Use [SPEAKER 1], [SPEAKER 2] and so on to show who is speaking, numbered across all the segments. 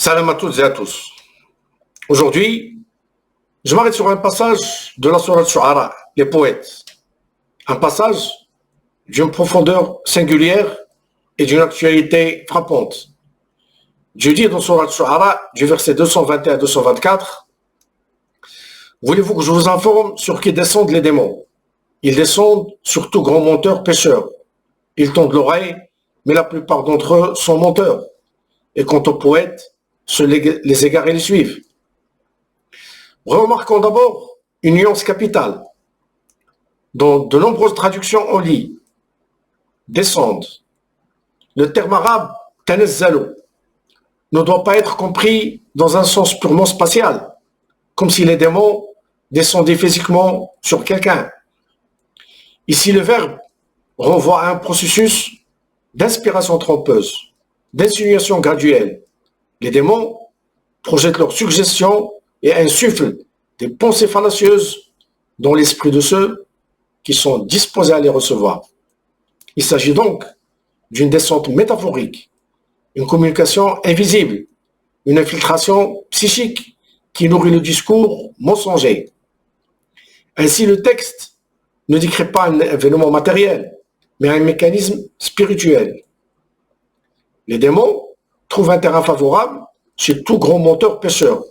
[SPEAKER 1] Salam à toutes et à tous. Aujourd'hui, je m'arrête sur un passage de la Sourate Shu'ara, les poètes. Un passage d'une profondeur singulière et d'une actualité frappante. Dieu dit dans Sourate Shu'ara, du verset 221 à 224, « Voulez-vous que je vous informe sur qui descendent les démons? Ils descendent sur tout grand menteur pécheur. Ils tendent l'oreille, mais la plupart d'entre eux sont menteurs. Et quant aux poètes, les égarés les suivent. » Remarquons d'abord une nuance capitale. Dans de nombreuses traductions, on lit « descendent ». Le terme arabe « tanazzalu » ne doit pas être compris dans un sens purement spatial, comme si les démons descendaient physiquement sur quelqu'un. Ici, le verbe renvoie à un processus d'inspiration trompeuse, d'insinuation graduelle. Les démons projettent leurs suggestions et insufflent des pensées fallacieuses dans l'esprit de ceux qui sont disposés à les recevoir. Il s'agit donc d'une descente métaphorique, une communication invisible, une infiltration psychique qui nourrit le discours mensonger. Ainsi, le texte ne décrit pas un événement matériel, mais un mécanisme spirituel. Les démons trouvent un terrain favorable chez tout grand menteur pécheur,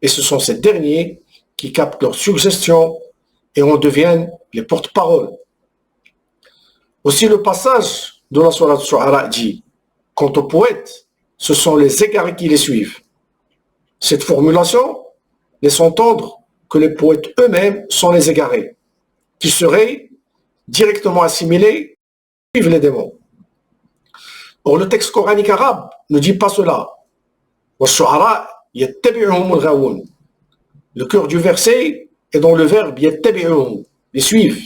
[SPEAKER 1] et ce sont ces derniers qui captent leurs suggestions et en deviennent les porte-paroles. Aussi, le passage de la Sourate Shu'ara dit « Quant aux poètes, ce sont les égarés qui les suivent ». Cette formulation laisse entendre que les poètes eux-mêmes sont les égarés, qui seraient directement assimilés à suivre les démons. Or, le texte coranique arabe ne dit pas cela. Le cœur du verset est dans le verbe yattabi'uhum, les suivent.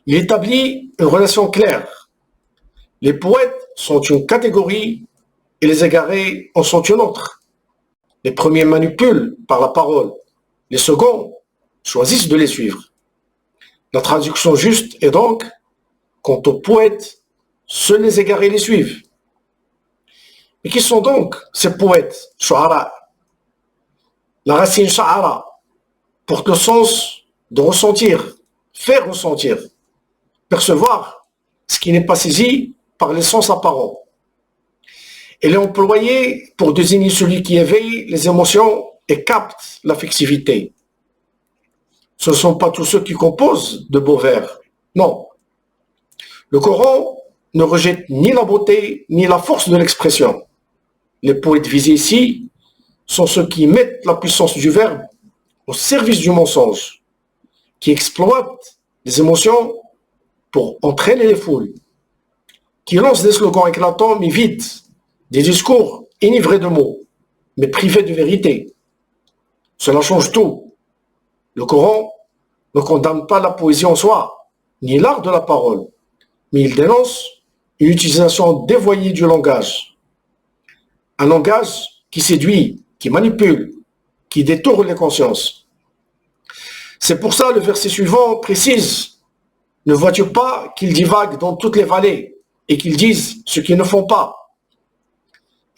[SPEAKER 1] Il établit une relation claire. Les poètes sont une catégorie et les égarés en sont une autre. Les premiers manipulent par la parole, les seconds choisissent de les suivre. La traduction juste est donc « Quant aux poètes, seuls les égarés les suivent ». Et qui sont donc ces poètes, shu'ara? La racine sha'ara porte le sens de ressentir, faire ressentir, percevoir ce qui n'est pas saisi par les sens apparents. Elle est employée pour désigner celui qui éveille les émotions et capte l'affectivité. Ce ne sont pas tous ceux qui composent de beaux vers, non. Le Coran ne rejette ni la beauté ni la force de l'expression. Les poètes visés ici sont ceux qui mettent la puissance du verbe au service du mensonge, qui exploitent les émotions pour entraîner les foules, qui lancent des slogans éclatants mais vides, des discours enivrés de mots, mais privés de vérité. Cela change tout. Le Coran ne condamne pas la poésie en soi, ni l'art de la parole, mais il dénonce une utilisation dévoyée du langage. Un langage qui séduit, qui manipule, qui détourne les consciences. C'est pour ça le verset suivant précise « Ne vois-tu pas qu'ils divaguent dans toutes les vallées et qu'ils disent ce qu'ils ne font pas ?»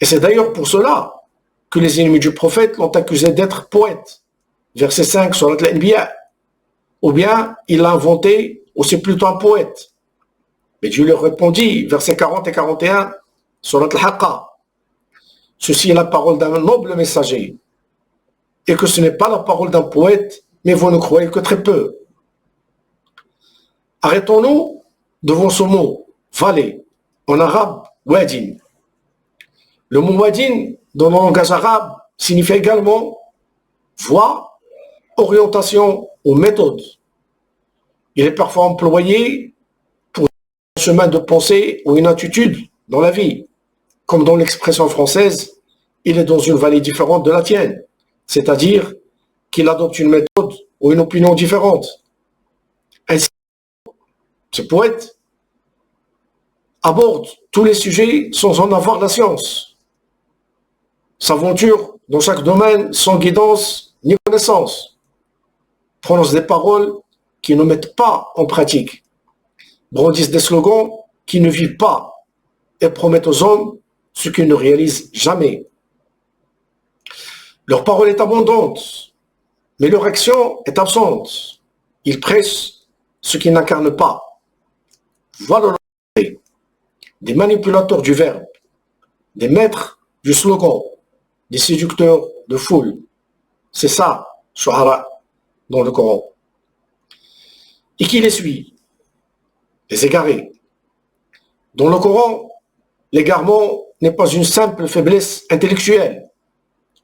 [SPEAKER 1] Et c'est d'ailleurs pour cela que les ennemis du prophète l'ont accusé d'être poète. Verset 5 sur l'Anbiya. Ou bien il l'a inventé, ou c'est plutôt un poète. Mais Dieu leur répondit, versets 40 et 41 sur Al-Haqqa. Ceci est la parole d'un noble messager, et que ce n'est pas la parole d'un poète, mais vous ne croyez que très peu. Arrêtons-nous devant ce mot, vallée, en arabe, wadin. Le mot wadin, dans le langage arabe, signifie également voie, orientation ou méthode. Il est parfois employé pour un chemin de pensée ou une attitude dans la vie. Comme dans l'expression française, il est dans une vallée différente de la tienne, c'est-à-dire qu'il adopte une méthode ou une opinion différente. Ainsi, ce poète aborde tous les sujets sans en avoir la science, s'aventure dans chaque domaine sans guidance ni connaissance, prononce des paroles qui ne mettent pas en pratique, brandissent des slogans qui ne vivent pas et promettent aux hommes ce qu'ils ne réalisent jamais. Leur parole est abondante, mais leur action est absente. Ils prêchent ce qu'ils n'incarnent pas. Voilà des manipulateurs du verbe, des maîtres du slogan, des séducteurs de foule. C'est ça, Shu'ara, dans le Coran. Et qui les suit? Les égarés. Dans le Coran, l'égarement n'est pas une simple faiblesse intellectuelle.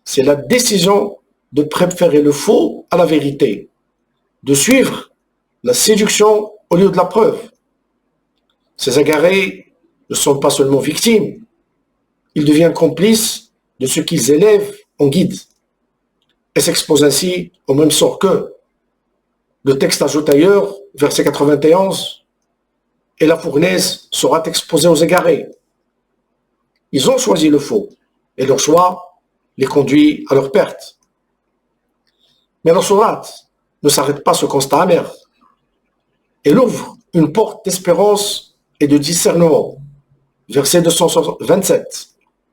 [SPEAKER 1] C'est la décision de préférer le faux à la vérité, de suivre la séduction au lieu de la preuve. Ces égarés ne sont pas seulement victimes, ils deviennent complices de ce qu'ils élèvent en guide et s'exposent ainsi au même sort qu'eux. Le texte ajoute ailleurs, verset 91, « Et la fournaise sera exposée aux égarés. » Ils ont choisi le faux, et leur choix les conduit à leur perte. Mais la sourate ne s'arrête pas à ce constat amer. Elle ouvre une porte d'espérance et de discernement. Verset 227.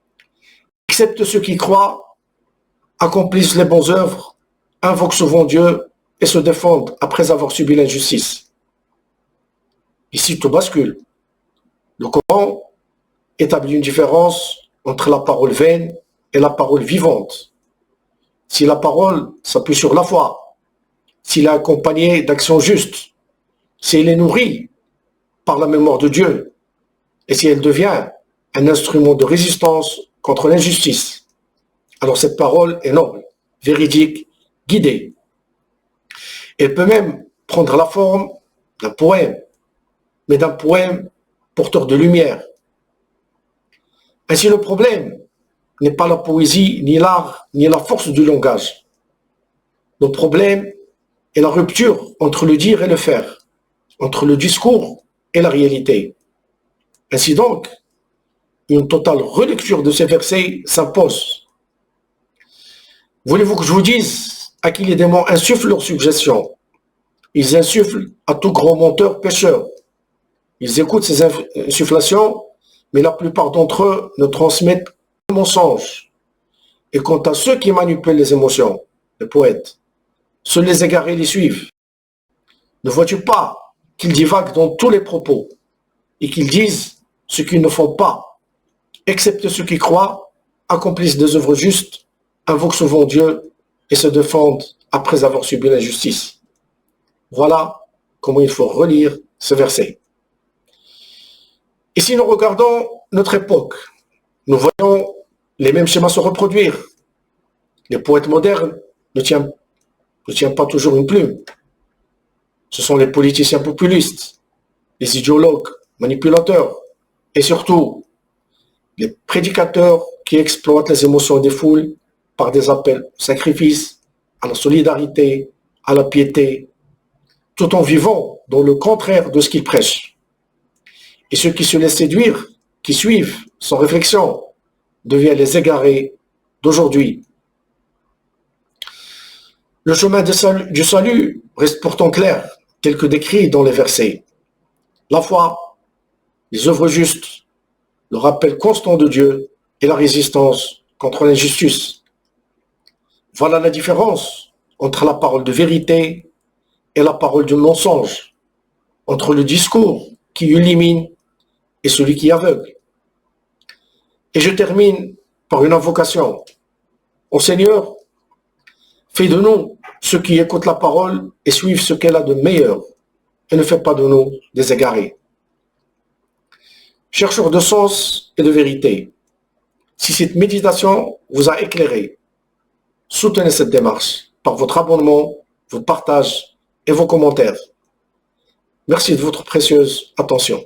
[SPEAKER 1] « Excepte ceux qui croient, accomplissent les bonnes œuvres, invoquent souvent Dieu et se défendent après avoir subi l'injustice. » Ici, tout bascule. Le Coran établit une différence entre la parole vaine et la parole vivante. Si la parole s'appuie sur la foi, s'il est accompagné d'actions justes, si elle est nourrie par la mémoire de Dieu, et si elle devient un instrument de résistance contre l'injustice, alors cette parole est noble, véridique, guidée. Elle peut même prendre la forme d'un poème, mais d'un poème porteur de lumière. Ainsi, le problème n'est pas la poésie, ni l'art, ni la force du langage. Le problème est la rupture entre le dire et le faire, entre le discours et la réalité. Ainsi donc, une totale relecture de ces versets s'impose. Voulez-vous que je vous dise à qui les démons insufflent leurs suggestions? Ils insufflent à tout grand menteur pécheur. Ils écoutent ces insufflations, mais la plupart d'entre eux ne transmettent que mensonges. Et quant à ceux qui manipulent les émotions, les poètes, seuls les égarés les suivent. Ne vois-tu pas qu'ils divaguent dans tous les propos et qu'ils disent ce qu'ils ne font pas, excepté ceux qui croient, accomplissent des œuvres justes, invoquent souvent Dieu et se défendent après avoir subi l'injustice. Voilà comment il faut relire ce verset. Et si nous regardons notre époque, nous voyons les mêmes schémas se reproduire. Les poètes modernes ne tiennent pas toujours une plume. Ce sont les politiciens populistes, les idéologues manipulateurs et surtout les prédicateurs qui exploitent les émotions des foules par des appels au sacrifice, à la solidarité, à la piété, tout en vivant dans le contraire de ce qu'ils prêchent. Et ceux qui se laissent séduire, qui suivent sans réflexion, deviennent les égarés d'aujourd'hui. Le chemin du salut reste pourtant clair, tel que décrit dans les versets. La foi, les œuvres justes, le rappel constant de Dieu et la résistance contre l'injustice. Voilà la différence entre la parole de vérité et la parole de mensonge, entre le discours qui illumine et celui qui aveugle. Et je termine par une invocation. Ô Seigneur, fais de nous ceux qui écoutent la parole et suivent ce qu'elle a de meilleur, et ne fais pas de nous des égarés. Chercheurs de sens et de vérité, si cette méditation vous a éclairé, soutenez cette démarche par votre abonnement, votre partage et vos commentaires. Merci de votre précieuse attention.